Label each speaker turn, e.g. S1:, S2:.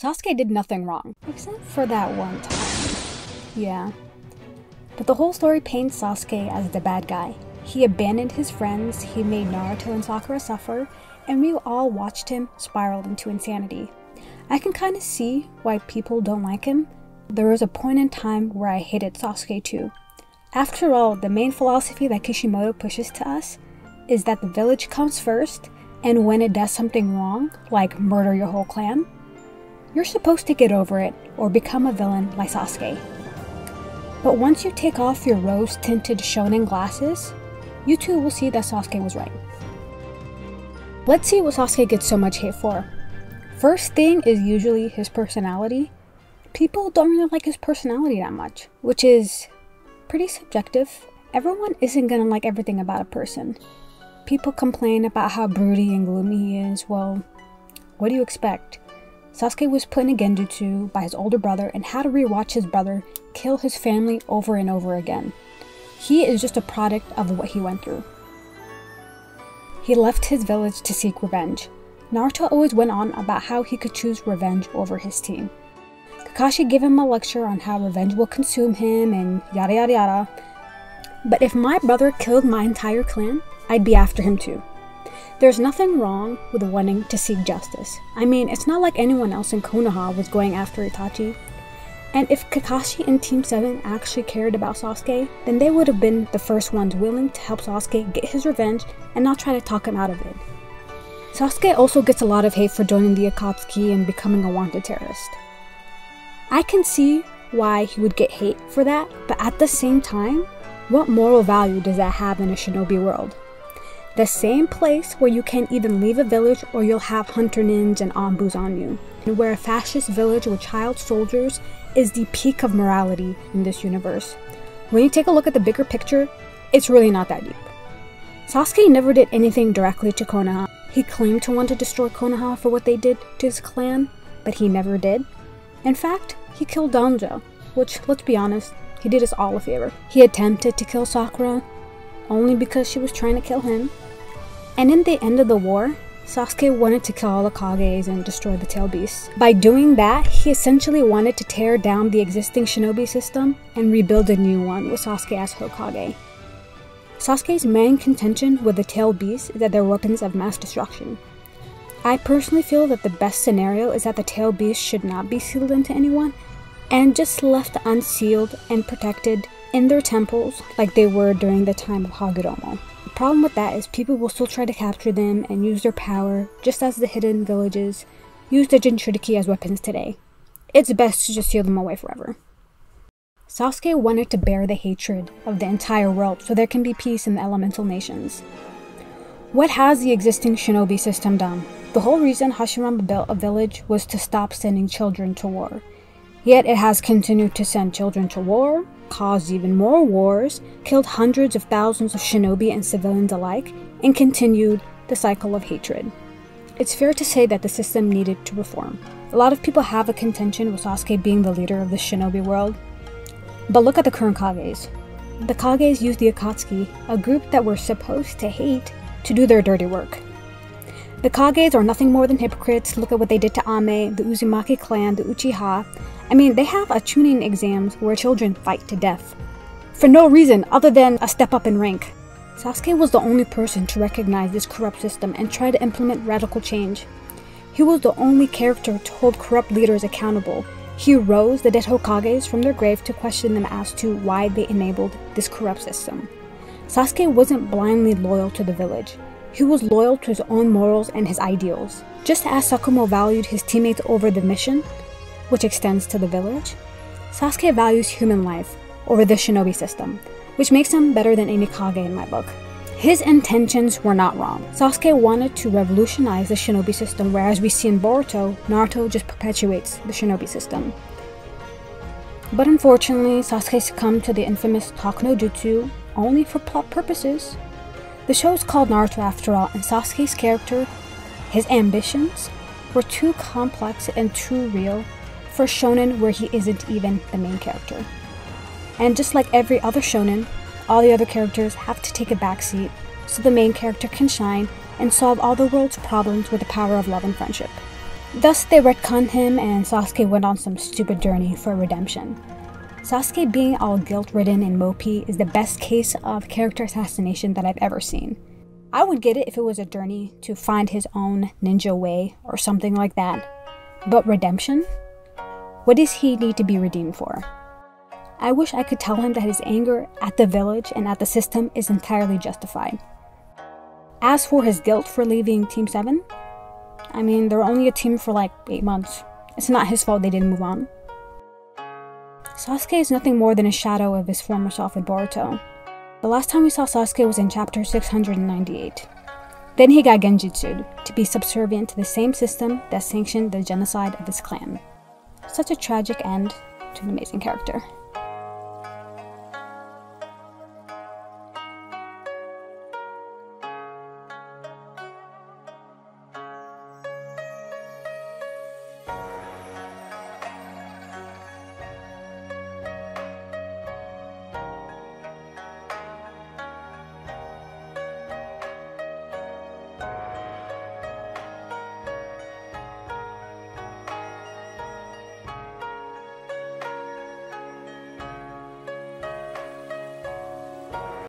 S1: Sasuke did nothing wrong, except for that one time. Yeah. But the whole story paints Sasuke as the bad guy. He abandoned his friends, he made Naruto and Sakura suffer, and we all watched him spiral into insanity. I can kind of see why people don't like him. There was a point in time where I hated Sasuke too. After all, the main philosophy that Kishimoto pushes to us is that the village comes first, and when it does something wrong, like murder your whole clan, you're supposed to get over it or become a villain like Sasuke. But once you take off your rose-tinted shonen glasses, you too will see that Sasuke was right. Let's see what Sasuke gets so much hate for. First thing is usually his personality. People don't really like his personality that much, which is pretty subjective. Everyone isn't gonna like everything about a person. People complain about how broody and gloomy he is. Well, what do you expect? Sasuke was put in a genjutsu by his older brother and had to rewatch his brother kill his family over and over again. He is just a product of what he went through. He left his village to seek revenge. Naruto always went on about how he could choose revenge over his team. Kakashi gave him a lecture on how revenge will consume him and yada yada yada. But if my brother killed my entire clan, I'd be after him too. There's nothing wrong with wanting to seek justice. I mean, it's not like anyone else in Konoha was going after Itachi. And if Kakashi and Team 7 actually cared about Sasuke, then they would have been the first ones willing to help Sasuke get his revenge and not try to talk him out of it. Sasuke also gets a lot of hate for joining the Akatsuki and becoming a wanted terrorist. I can see why he would get hate for that, but at the same time, what moral value does that have in a shinobi world? The same place where you can't even leave a village or you'll have hunter ninjas and ambus on you. And where a fascist village with child soldiers is the peak of morality in this universe. When you take a look at the bigger picture, it's really not that deep. Sasuke never did anything directly to Konoha. He claimed to want to destroy Konoha for what they did to his clan, but he never did. In fact, he killed Danjo, which, let's be honest, he did us all a favor. He attempted to kill Sakura, only because she was trying to kill him. And in the end of the war, Sasuke wanted to kill all the Kages and destroy the Tail Beasts. By doing that, he essentially wanted to tear down the existing shinobi system and rebuild a new one with Sasuke as Hokage. Sasuke's main contention with the Tail Beasts is that they're weapons of mass destruction. I personally feel that the best scenario is that the Tail Beasts should not be sealed into anyone, and just left unsealed and protected in their temples like they were during the time of Hagoromo. The problem with that is people will still try to capture them and use their power, just as the hidden villages use the Jinchuriki as weapons today. It's best to just seal them away forever. Sasuke wanted to bear the hatred of the entire world so there can be peace in the elemental nations. What has the existing shinobi system done? The whole reason Hashirama built a village was to stop sending children to war. Yet it has continued to send children to war, caused even more wars, killed hundreds of thousands of shinobi and civilians alike, and continued the cycle of hatred. It's fair to say that the system needed to reform. A lot of people have a contention with Sasuke being the leader of the shinobi world. But look at the current Kages. The Kages use the Akatsuki, a group that we're supposed to hate, to do their dirty work. The Kages are nothing more than hypocrites. Look at what they did to Ame, the Uzumaki clan, the Uchiha. I mean, they have a chunin exams where children fight to death. For no reason other than a step up in rank. Sasuke was the only person to recognize this corrupt system and try to implement radical change. He was the only character to hold corrupt leaders accountable. He rose the dead Hokages from their grave to question them as to why they enabled this corrupt system. Sasuke wasn't blindly loyal to the village. He was loyal to his own morals and his ideals. Just as Sakumo valued his teammates over the mission, which extends to the village, Sasuke values human life over the shinobi system, which makes him better than any Kage in my book. His intentions were not wrong. Sasuke wanted to revolutionize the shinobi system, whereas we see in Boruto, Naruto just perpetuates the shinobi system. But unfortunately, Sasuke succumbed to the infamous Talk no Jutsu only for plot purposes. The show is called Naruto after all, and Sasuke's character, his ambitions, were too complex and too real for shonen where he isn't even the main character. And just like every other shonen, all the other characters have to take a backseat so the main character can shine and solve all the world's problems with the power of love and friendship. Thus, they retconned him and Sasuke went on some stupid journey for redemption. Sasuke being all guilt-ridden and mopey is the best case of character assassination that I've ever seen. I would get it if it was a journey to find his own ninja way or something like that. But redemption? What does he need to be redeemed for? I wish I could tell him that his anger at the village and at the system is entirely justified. As for his guilt for leaving Team 7, I mean, they were only a team for like 8 months. It's not his fault they didn't move on. Sasuke is nothing more than a shadow of his former self in Boruto. The last time we saw Sasuke was in chapter 698. Then he got genjutsu'd to be subservient to the same system that sanctioned the genocide of his clan. Such a tragic end to an amazing character.